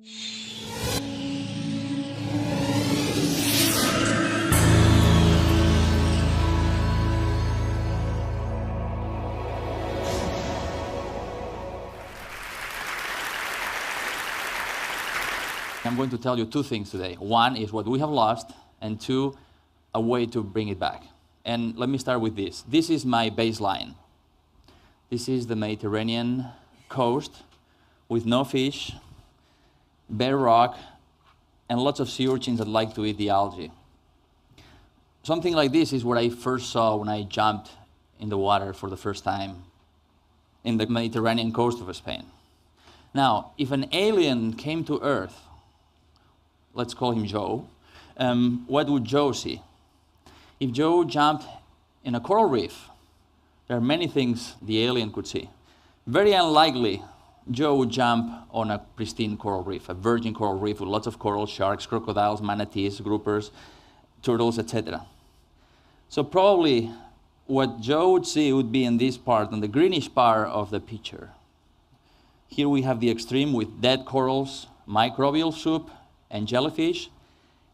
I'm going to tell you two things today. One is what we have lost, and two, a way to bring it back. And let me start with this. This is my baseline. This is the Mediterranean coast with no fish, bare rock, and lots of sea urchins that like to eat the algae. Something like this is what I first saw when I jumped in the water for the first time in the Mediterranean coast of Spain. Now, if an alien came to Earth, let's call him Joe, what would Joe see? If Joe jumped in a coral reef, there are many things the alien could see. Very unlikely Joe would jump on a pristine coral reef, a virgin coral reef with lots of coral, sharks, crocodiles, manatees, groupers, turtles, etc. So probably what Joe would see would be in this part, on the greenish part of the picture. Here we have the extreme with dead corals, microbial soup, and jellyfish.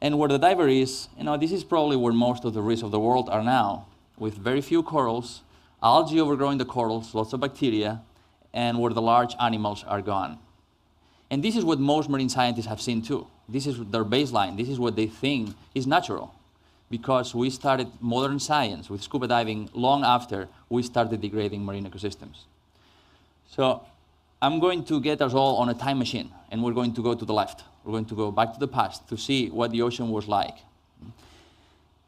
And where the diver is, this is probably where most of the reefs of the world are now, with very few corals, algae overgrowing the corals, lots of bacteria, and where the large animals are gone. And this is what most marine scientists have seen too. This is their baseline. This is what they think is natural, because we started modern science with scuba diving long after we started degrading marine ecosystems. So I'm going to get us all on a time machine, and we're going to go to the left. We're going to go back to the past to see what the ocean was like.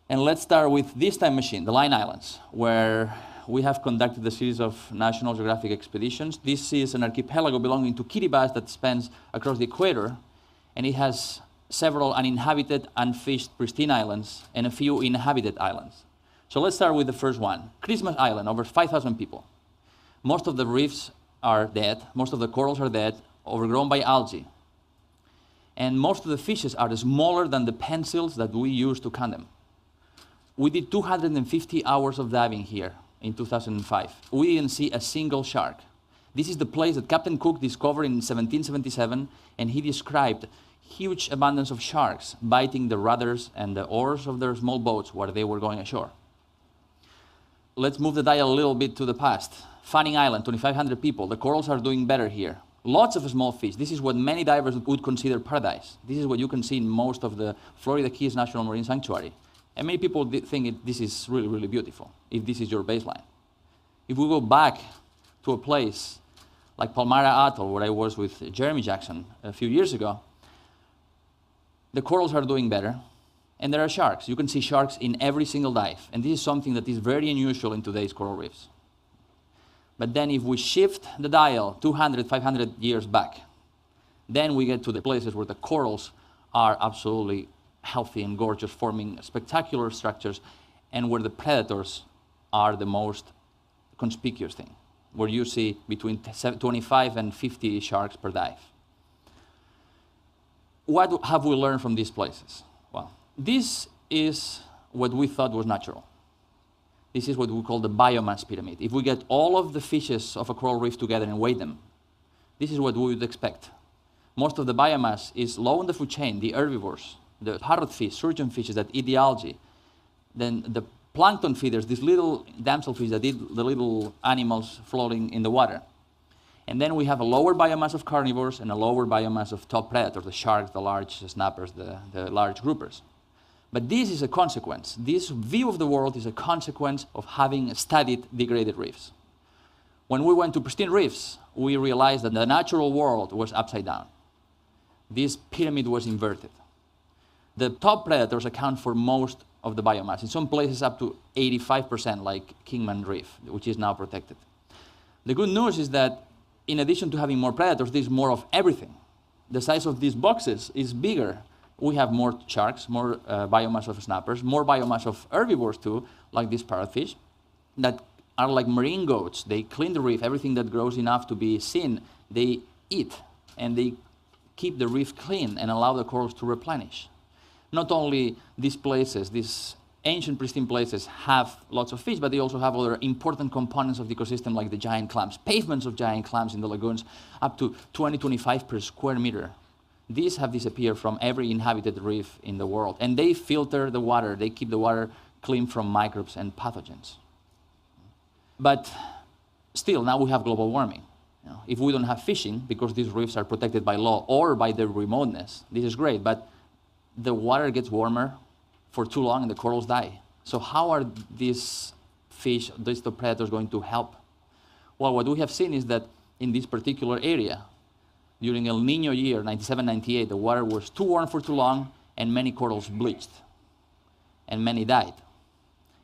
And let's start with this time machine, the Line Islands, where we have conducted a series of National Geographic expeditions. This is an archipelago belonging to Kiribati that spans across the equator, and it has several uninhabited, unfished, pristine islands, and a few inhabited islands. So let's start with the first one, Christmas Island, over 5,000 people. Most of the reefs are dead, most of the corals are dead, overgrown by algae. And most of the fishes are smaller than the pencils that we use to count them. We did 250 hours of diving here in 2005. We didn't see a single shark. This is the place that Captain Cook discovered in 1777, and he described huge abundance of sharks biting the rudders and the oars of their small boats where they were going ashore. Let's move the dial a little bit to the past. Fanning Island, 2,500 people. The corals are doing better here. Lots of small fish. This is what many divers would consider paradise. This is what you can see in most of the Florida Keys National Marine Sanctuary. And many people think this is really, really beautiful, if this is your baseline. If we go back to a place like Palmyra Atoll, where I was with Jeremy Jackson a few years ago, the corals are doing better, and there are sharks. You can see sharks in every single dive, and this is something that is very unusual in today's coral reefs. But then if we shift the dial 200, 500 years back, then we get to the places where the corals are absolutely healthy and gorgeous, forming spectacular structures, and where the predators are the most conspicuous thing, where you see between 25 and 50 sharks per dive. What have we learned from these places? Well, this is what we thought was natural. This is what we call the biomass pyramid. If we get all of the fishes of a coral reef together and weigh them, this is what we would expect. Most of the biomass is low in the food chain, the herbivores, the parrotfish, surgeonfishes that eat the algae. Then the plankton feeders, these little damselfish that eat the little animals floating in the water. And then we have a lower biomass of carnivores and a lower biomass of top predators, the sharks, the large snappers, the large groupers. But this is a consequence. This view of the world is a consequence of having studied degraded reefs. When we went to pristine reefs, we realized that the natural world was upside down. This pyramid was inverted. The top predators account for most of the biomass, in some places up to 85%, like Kingman Reef, which is now protected. The good news is that in addition to having more predators, there's more of everything. The size of these boxes is bigger. We have more sharks, more biomass of snappers, more biomass of herbivores too, like these parrotfish, that are like marine goats. They clean the reef. Everything that grows enough to be seen, they eat, and they keep the reef clean and allow the corals to replenish. Not only these places, these ancient pristine places have lots of fish, but they also have other important components of the ecosystem like the giant clams, pavements of giant clams in the lagoons, up to 20, 25 per square meter. these have disappeared from every inhabited reef in the world. And they filter the water. They keep the water clean from microbes and pathogens. But still, now we have global warming. If we don't have fishing, because these reefs are protected by law or by their remoteness, this is great, but the water gets warmer for too long and the corals die. So how are these fish, these predators, going to help? Well, what we have seen is that in this particular area, during El Nino year, 97, 98, the water was too warm for too long and many corals bleached and many died.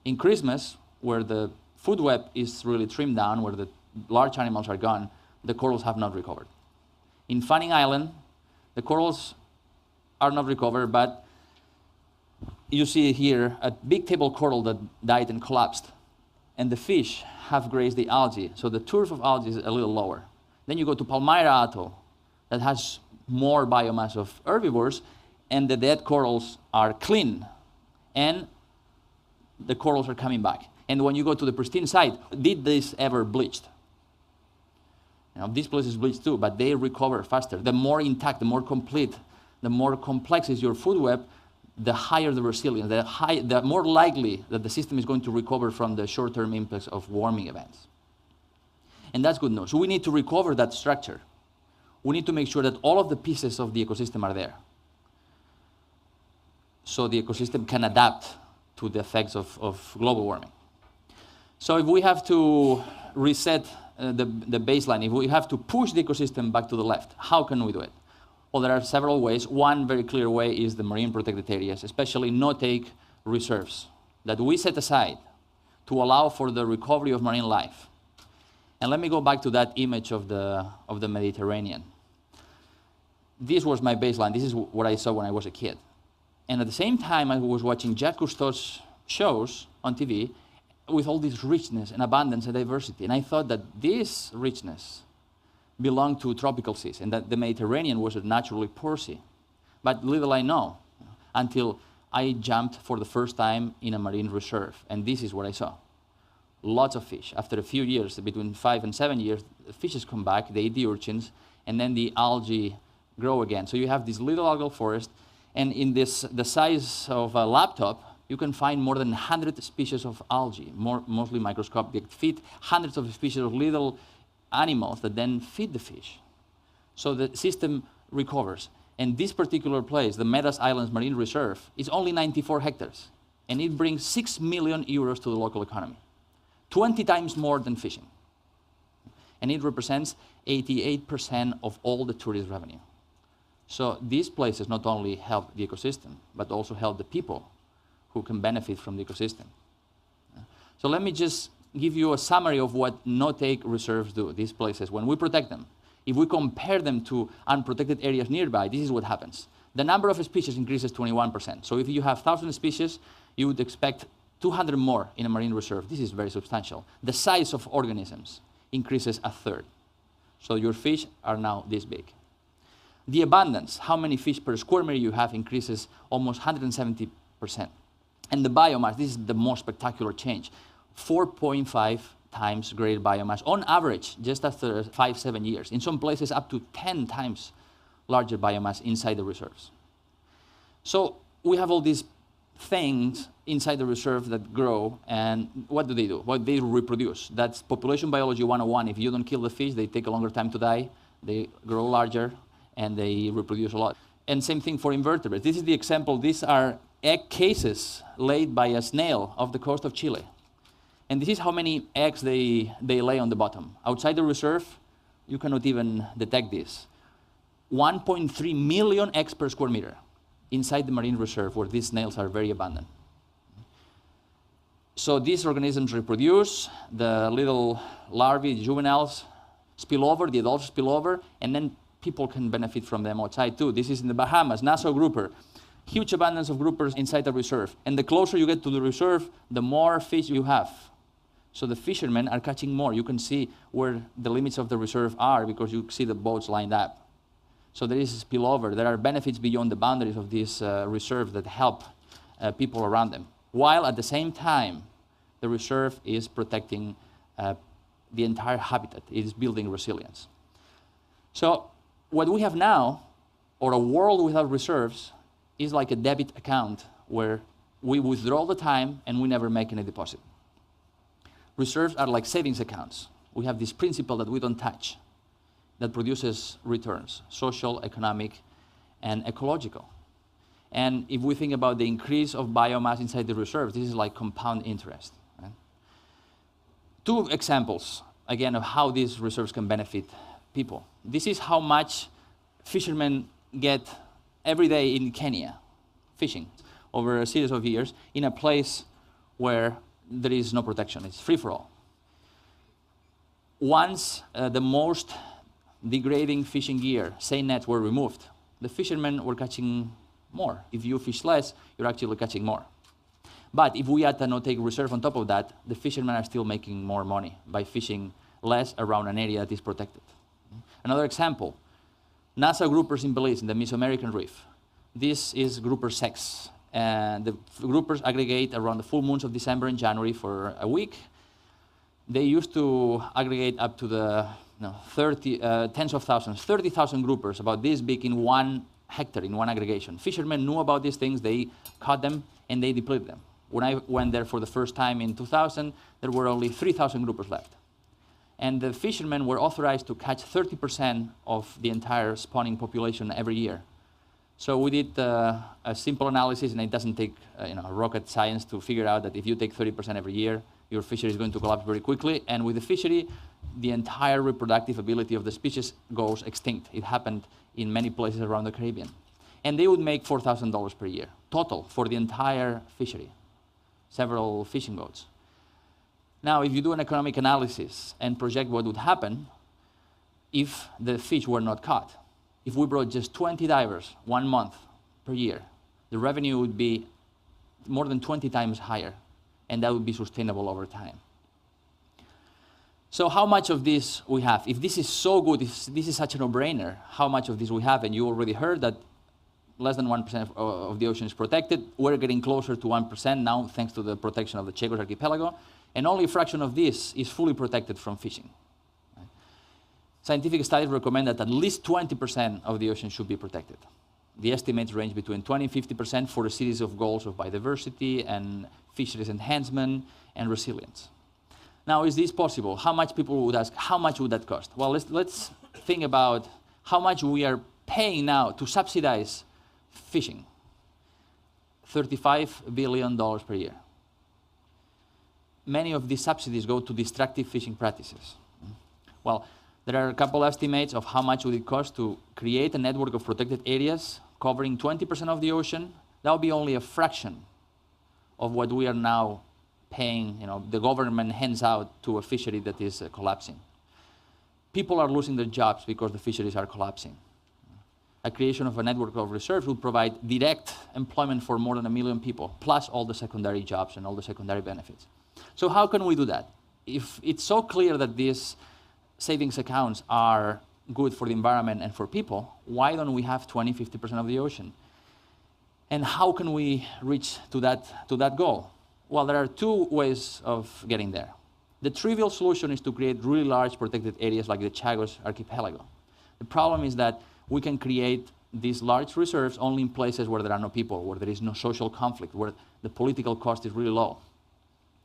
In Christmas, where the food web is really trimmed down, where the large animals are gone, the corals have not recovered. In Fanning Island, the corals are not recovered, but you see here a big table coral that died and collapsed, and the fish have grazed the algae, so the turf of algae is a little lower. Then you go to Palmyra Atoll, that has more biomass of herbivores, and the dead corals are clean, and the corals are coming back. And when you go to the pristine site, did this ever bleached? This place is bleached too, but they recover faster. The more intact, the more complete, the more complex is your food web, the higher the resilience, the more likely that the system is going to recover from the short-term impacts of warming events. And that's good news. So we need to recover that structure. We need to make sure that all of the pieces of the ecosystem are there, so the ecosystem can adapt to the effects of global warming. So if we have to reset the baseline, if we have to push the ecosystem back to the left, how can we do it? Well, there are several ways. One very clear way is the marine protected areas, especially no-take reserves that we set aside to allow for the recovery of marine life. And let me go back to that image of the Mediterranean. This was my baseline. This is what I saw when I was a kid. And at the same time, I was watching Jacques Cousteau's shows on TV with all this richness and abundance and diversity. And I thought that this richness belonged to tropical seas and that the Mediterranean was a naturally poor sea. But little I know until I jumped for the first time in a marine reserve. And this is what I saw. Lots of fish. After a few years, between 5 and 7 years, the fishes come back, they eat the urchins, and then the algae grow again. So you have this little algal forest, and in the size of a laptop, you can find more than 100 species of algae, mostly microscopic, feed hundreds of species of little animals that then feed the fish. So the system recovers. And this particular place, the Medas Islands Marine Reserve, is only 94 hectares, and it brings 6 million euros to the local economy, 20 times more than fishing. And it represents 88% of all the tourist revenue. So these places not only help the ecosystem, but also help the people who can benefit from the ecosystem. So let me just give you a summary of what no-take reserves do, these places. When we protect them, if we compare them to unprotected areas nearby, this is what happens. The number of species increases 21%. So if you have 1,000 species, you would expect 200 more in a marine reserve. This is very substantial. The size of organisms increases a third. So your fish are now this big. The abundance, how many fish per square meter you have, increases almost 170%. And the biomass, this is the most spectacular change, 4.5 times greater biomass on average, just after 5-7 years. In some places, up to 10 times larger biomass inside the reserves. So we have all these things inside the reserve that grow, and what do? Well, they reproduce. That's population biology 101. If you don't kill the fish, they take a longer time to die, they grow larger, and they reproduce a lot. And same thing for invertebrates. This is the example. These are egg cases laid by a snail off the coast of Chile. And this is how many eggs they lay on the bottom. Outside the reserve, you cannot even detect this. 1.3 million eggs per square meter inside the marine reserve, where these snails are very abundant. So these organisms reproduce, the little larvae, juveniles, spill over, the adults spill over, and then people can benefit from them outside too. This is in the Bahamas, Nassau grouper. Huge abundance of groupers inside the reserve. And the closer you get to the reserve, the more fish you have. So the fishermen are catching more. You can see where the limits of the reserve are because you see the boats lined up. So there is spillover. There are benefits beyond the boundaries of this reserve that help people around them. While at the same time, the reserve is protecting the entire habitat. It is building resilience. So what we have now or a world without reserves is like a debit account where we withdraw all the time and we never make any deposit. Reserves are like savings accounts. We have this principle that we don't touch, that produces returns, social, economic, and ecological. And if we think about the increase of biomass inside the reserves, this is like compound interest. Right? Two examples, again, of how these reserves can benefit people. This is how much fishermen get every day in Kenya, fishing, over a series of years, in a place where there is no protection. It's free-for-all. Once the most degrading fishing gear, seine nets, were removed, the fishermen were catching more. If you fish less, you're actually catching more. But if we add a no-take reserve on top of that, the fishermen are still making more money by fishing less around an area that is protected. Another example, NASA groupers in Belize, in the Mesoamerican Reef. This is grouper sex. And the groupers aggregate around the full moons of December and January for a week. They used to aggregate up to the tens of thousands, 30,000 groupers, about this big in 1 hectare, in one aggregation. Fishermen knew about these things, they caught them, and they depleted them. When I went there for the first time in 2000, there were only 3,000 groupers left. And the fishermen were authorized to catch 30% of the entire spawning population every year. So we did a simple analysis, and it doesn't take rocket science to figure out that if you take 30% every year, your fishery is going to collapse very quickly. And with the fishery, the entire reproductive ability of the species goes extinct. It happened in many places around the Caribbean. And they would make $4,000 per year, total, for the entire fishery, several fishing boats. Now, if you do an economic analysis and project what would happen if the fish were not caught, if we brought just 20 divers 1 month per year, the revenue would be more than 20 times higher, and that would be sustainable over time. So how much of this we have? If this is so good, if this is such a no-brainer, how much of this we have? And you already heard that less than 1% of the ocean is protected. We're getting closer to 1% now, thanks to the protection of the Chagos Archipelago, and only a fraction of this is fully protected from fishing. Scientific studies recommend that at least 20% of the ocean should be protected. The estimates range between 20 and 50% for a series of goals of biodiversity and fisheries enhancement and resilience. Now, is this possible? How much people would ask, how much would that cost? Well, let's think about how much we are paying now to subsidize fishing. $35 billion per year. Many of these subsidies go to destructive fishing practices. Well, there are a couple estimates of how much would it cost to create a network of protected areas covering 20% of the ocean. That would be only a fraction of what we are now paying, the government hands out to a fishery that is collapsing. People are losing their jobs because the fisheries are collapsing. A creation of a network of reserves would provide direct employment for more than 1 million people, plus all the secondary jobs and all the secondary benefits. So how can we do that? If it's so clear that these savings accounts are good for the environment and for people, why don't we have 20, 50% of the ocean? And how can we reach to that goal? Well, there are two ways of getting there. The trivial solution is to create really large protected areas like the Chagos Archipelago. The problem is that we can create these large reserves only in places where there are no people, where there is no social conflict, where the political cost is really low,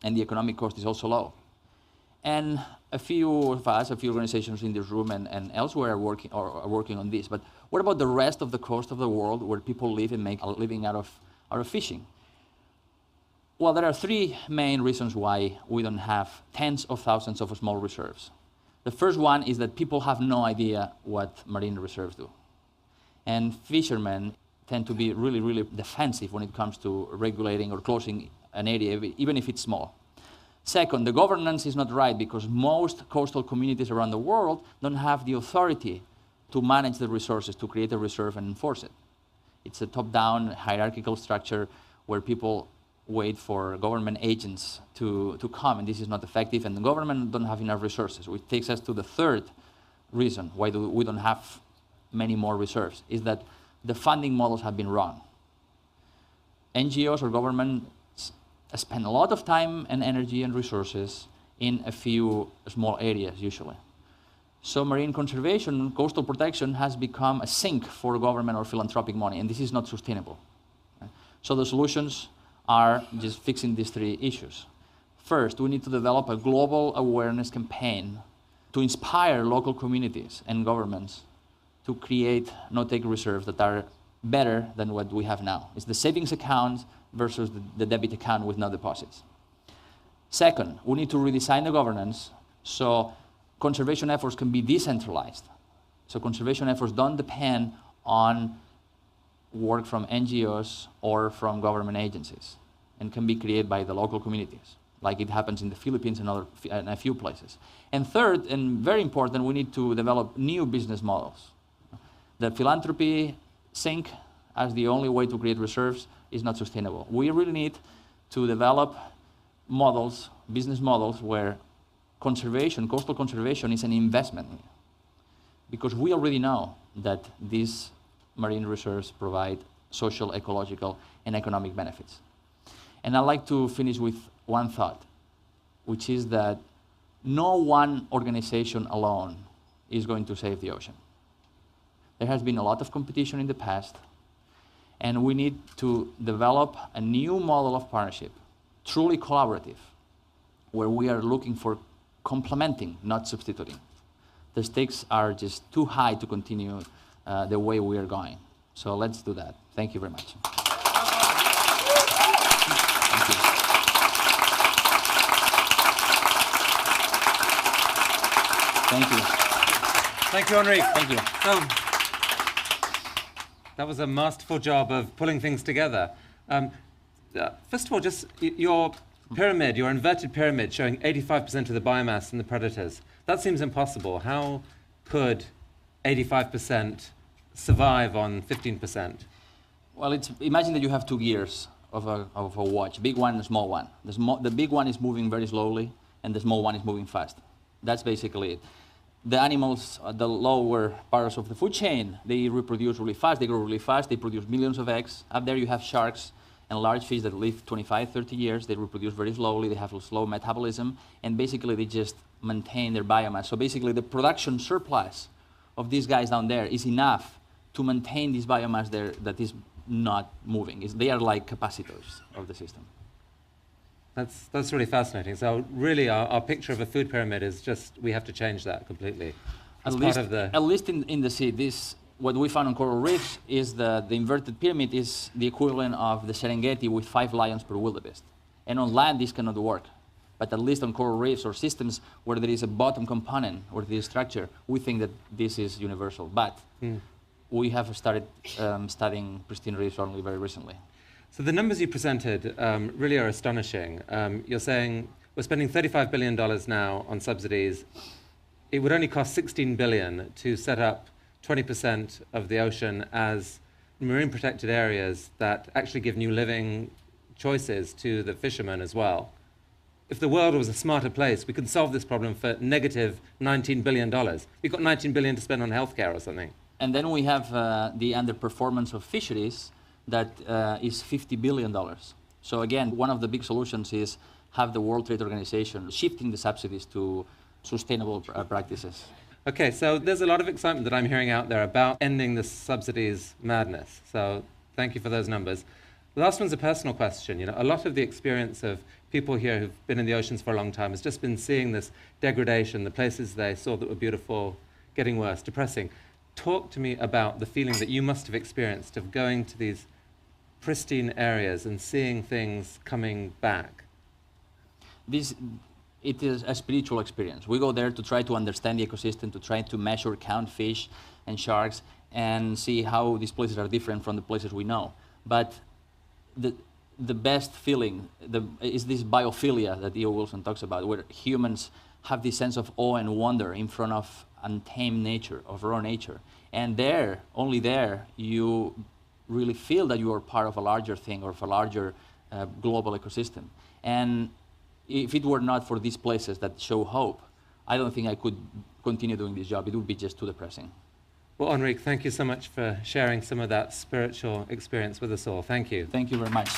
and the economic cost is also low. And a few of us, a few organizations in this room and elsewhere are working on this. But what about the rest of the coast of the world where people live and make a living out of fishing? Well, there are three main reasons why we don't have tens of thousands of small reserves. The first one is that people have no idea what marine reserves do. And fishermen tend to be really, really defensive when it comes to regulating or closing an area, even if it's small. Second, the governance is not right because most coastal communities around the world don't have the authority to manage the resources, to create a reserve and enforce it. It's a top-down hierarchical structure where people wait for government agents to come, and this is not effective, and the government don't have enough resources, which takes us to the third reason why we don't have many more reserves, is that the funding models have been wrong. NGOs or government spend a lot of time and energy and resources in a few small areas, usually. So marine conservation, coastal protection has become a sink for government or philanthropic money, and this is not sustainable. So the solutions are just fixing these three issues. First, we need to develop a global awareness campaign to inspire local communities and governments to create no-take reserves that are better than what we have now. It's the savings account versus the debit account with no deposits. Second, we need to redesign the governance so conservation efforts can be decentralized. So conservation efforts don't depend on work from NGOs or from government agencies and can be created by the local communities, like it happens in the Philippines and a few places. And third, and very important, we need to develop new business models. The philanthropy sink as the only way to create reserves is not sustainable. We really need to develop models, business models, where conservation, coastal conservation is an investment. Because we already know that these marine reserves provide social, ecological, and economic benefits. And I'd like to finish with one thought, which is that no one organization alone is going to save the ocean. There has been a lot of competition in the past, and we need to develop a new model of partnership, truly collaborative, where we are looking for complementing, not substituting. The stakes are just too high to continue the way we are going. So let's do that. Thank you very much. Thank you. Thank you. Thank you, Enrique. Thank you. So, that was a masterful job of pulling things together. First of all, just your pyramid, your inverted pyramid showing 85% of the biomass and the predators. That seems impossible. How could 85% survive on 15%? Well, imagine that you have two gears of a watch, big one and a small one. The big one is moving very slowly, and the small one is moving fast. That's basically it. The animals, the lower parts of the food chain, they reproduce really fast, they grow really fast, they produce millions of eggs. Up there you have sharks and large fish that live 25, 30 years. They reproduce very slowly, they have a slow metabolism, and basically they just maintain their biomass. So basically the production surplus of these guys down there is enough to maintain this biomass there that is not moving. They are like capacitors of the system. That's really fascinating. So really our picture of a food pyramid is just, we have to change that completely. At least in the sea, what we found on coral reefs is the inverted pyramid is the equivalent of the Serengeti with 5 lions per wildebeest. And on land, this cannot work. But at least on coral reefs or systems where there is a bottom component or there is structure, we think that this is universal. But we have started studying pristine reefs only very recently. So the numbers you presented really are astonishing. You're saying we're spending $35 billion now on subsidies. It would only cost $16 billion to set up 20% of the ocean as marine protected areas that actually give new living choices to the fishermen as well. If the world was a smarter place, we could solve this problem for negative $19 billion. We've got $19 billion to spend on healthcare or something. And then we have the underperformance of fisheries that is $50 billion. So again, one of the big solutions is have the World Trade Organization shifting the subsidies to sustainable practices. Okay, so there's a lot of excitement that I'm hearing out there about ending the subsidies madness. So thank you for those numbers. The last one's a personal question. You know, a lot of the experience of people here who've been in the oceans for a long time has just been seeing this degradation, the places they saw that were beautiful getting worse, depressing. Talk to me about the feeling that you must have experienced of going to these pristine areas and seeing things coming back. It is a spiritual experience. We go there to try to understand the ecosystem, to try to measure, count fish and sharks, and see how these places are different from the places we know. But the best feeling is this biophilia that E.O. Wilson talks about, where humans have this sense of awe and wonder in front of untamed nature, of raw nature. And there, only there, you really feel that you are part of a larger thing or of a larger global ecosystem. And if it were not for these places that show hope, I don't think I could continue doing this job. It would be just too depressing. Well, Enrique, thank you so much for sharing some of that spiritual experience with us all. Thank you. Thank you very much.